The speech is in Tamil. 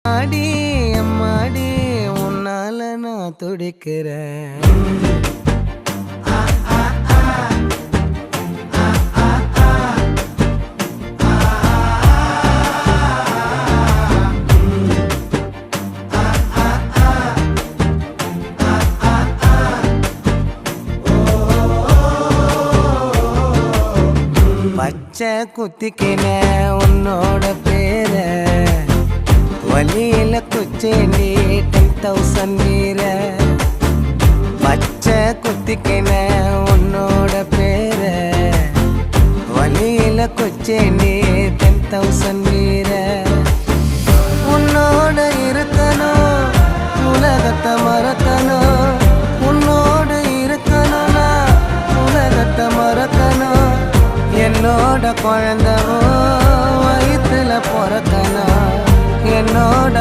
ஆடி அம்மாடி உன்னால நான் துடிக்கிறேன். பச்சை குத்திக்கின உன்னோட பேர வலியில குச்சேண்டி 10,000 வீர. பச்சை குத்திக்கின உன்னோட பேர வலியில குச்சேண்டி 10,000 வீர. உன்னோட இருக்கணும் உலகத்தை மறக்கணும். உன்னோட இருக்கணும்னா உலகத்தை மறக்கணும். என்னோட குழந்தை